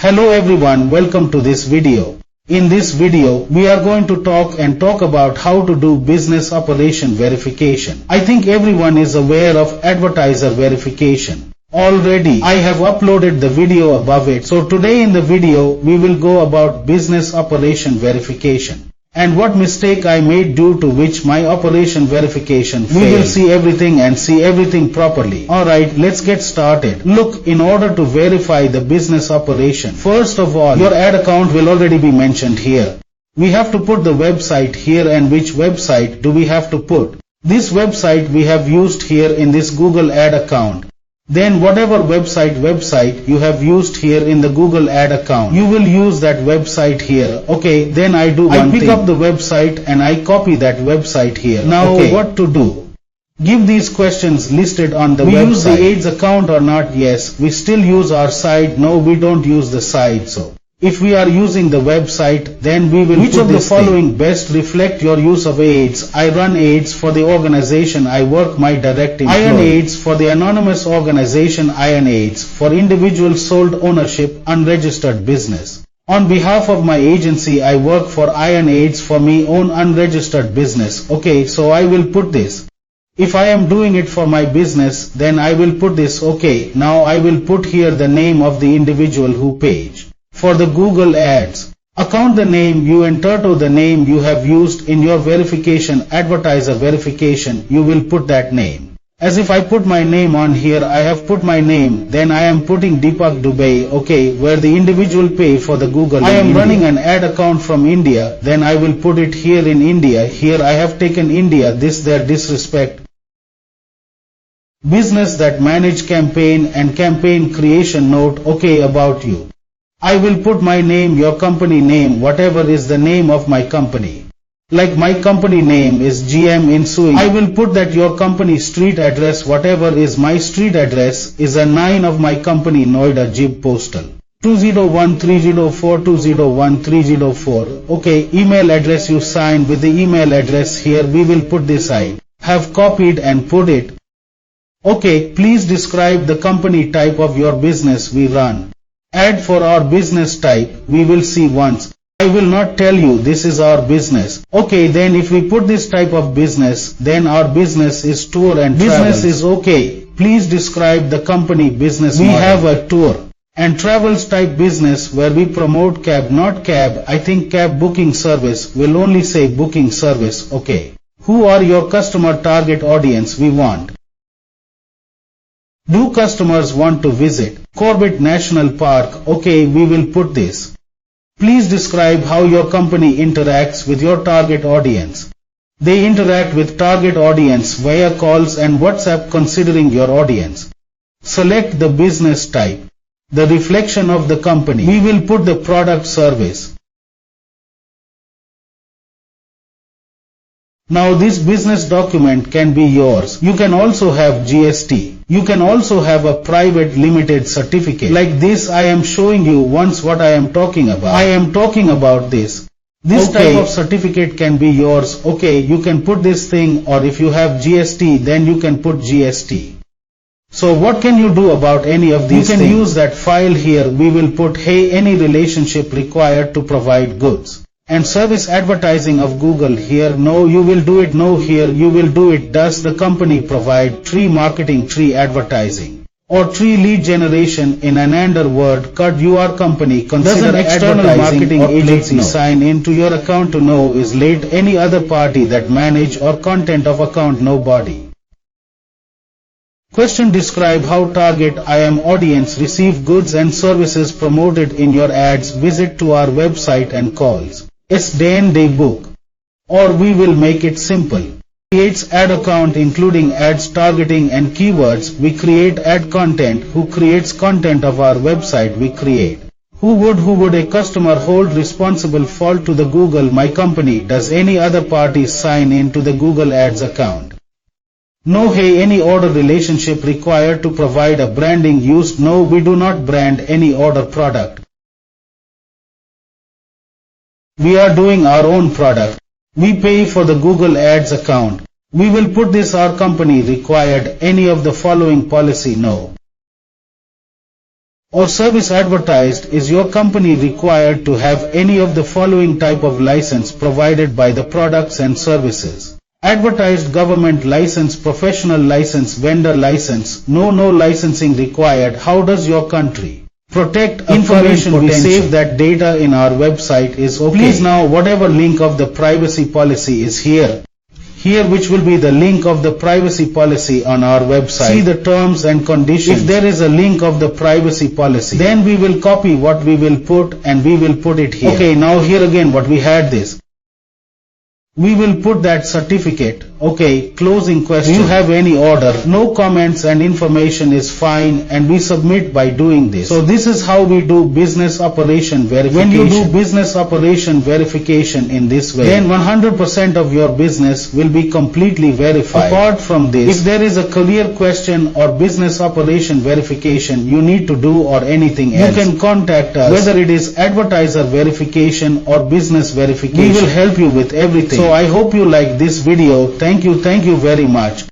Hello everyone, welcome to this video. In this video, we are going to talk about how to do business operation verification. I think everyone is aware of advertiser verification. Already, I have uploaded the video above it. So today in the video, we will go about business operation verification. And what mistake I made due to which my operation verification failed. We will see everything and see everything properly. Alright, let's get started. Look, in order to verify the business operation, first of all, your ad account will already be mentioned here. We have to put the website here, and which website do we have to put? This website we have used here in this Google ad account. Then whatever website you have used here in the Google ad account, you will use that website here. Okay, then I pick up the website and I copy that website here. Now what to do? Give these questions listed on the website. We use the ads account or not? Yes. We still use our site? No, we don't use the site. So if we are using the website, then we will which of the following best reflect your use of ads? I run ads for the organization I work, my direct employee. I run ads for the anonymous organization. I run ads for individual sold ownership unregistered business. On behalf of my agency I work for. I run ads for me own unregistered business. Okay, so I will put this. If I am doing it for my business, then I will put this. Okay, now I will put here the name of the individual who page. For the Google Ads account, the name you enter to the name you have used in your verification, advertiser verification, you will put that name. As if I put my name on here, I have put my name, then I am putting Deepak Dubey, okay, where the individual pay for the Google. I am running an ad account from India, then I will put it here in India. Here I have taken India, this their disrespect. Business that manage campaign and campaign creation note, okay, about you. I will put my name, your company name, whatever is the name of my company. Like my company name is GM Insui. I will put that your company street address, whatever is my street address, is a 9 of my company Noida Jib Postal 201304 201304. Okay, email address you sign with the email address here. We will put this. I have copied and put it. Okay, please describe the company type of your business we run. Ad for our business type, we will see once. I will not tell you this is our business. Okay, then if we put this type of business, then our business is tour and business travels. Is okay. Please describe the company business model. We have a tour and travels type business where we promote cab, not cab. I think cab booking service will only say booking service. Okay. Who are your customer target audience we want? Do customers want to visit Corbett National Park? Okay, we will put this. Please describe how your company interacts with your target audience. They interact with target audience via calls and WhatsApp. Considering your audience, select the business type, the reflection of the company. We will put the product service. Now this business document can be yours. You can also have GST. You can also have a private limited certificate. Like this I am showing you once what I am talking about. I am talking about this. This type of certificate can be yours. Okay, you can put this thing, or if you have GST then you can put GST. So what can you do about any of these things? You can use that file here. We will put, hey, any relationship required to provide goods and service advertising of Google here. No, you will do it. No, here you will do it. Does the company provide tree marketing, tree advertising, or tree lead generation? In an under word, could your company consider external marketing agency sign into your account to know is late? Any other party that manage or content of account? Nobody. Question: describe how target IM audience receive goods and services promoted in your ads. Visit to our website and calls. SDN Day book. Or we will make it simple. Creates ad account including ads targeting and keywords. We create ad content. Who creates content of our website? We create. Who would a customer hold responsible fall to the Google My Company? Does any other party sign in to the Google Ads account? No. Hey, any order relationship required to provide a branding used? No, we do not brand any order product. We are doing our own product. We pay for the Google Ads account. We will put this. Our company required any of the following policy? No. or service advertised, is your company required to have any of the following type of license provided by the products and services? Advertised, government license, professional license, vendor license, no licensing required. How does your country protect information? We save that data in our website is okay. Please now whatever link of the privacy policy is here, which will be the link of the privacy policy on our website. See the terms and conditions. If there is a link of the privacy policy, then we will copy what we will put and we will put it here. Okay, now here again what we had this. We will put that certificate. Okay, closing question. Do you have any order? No comments and information is fine, and we submit by doing this. So this is how we do business operation verification. When you do business operation verification in this way, then 100% of your business will be completely verified. Apart from this, if there is a career question or business operation verification you need to do or anything else, you can contact us, whether it is advertiser verification or business verification. We will help you with everything. So I hope you like this video. Thank you very much.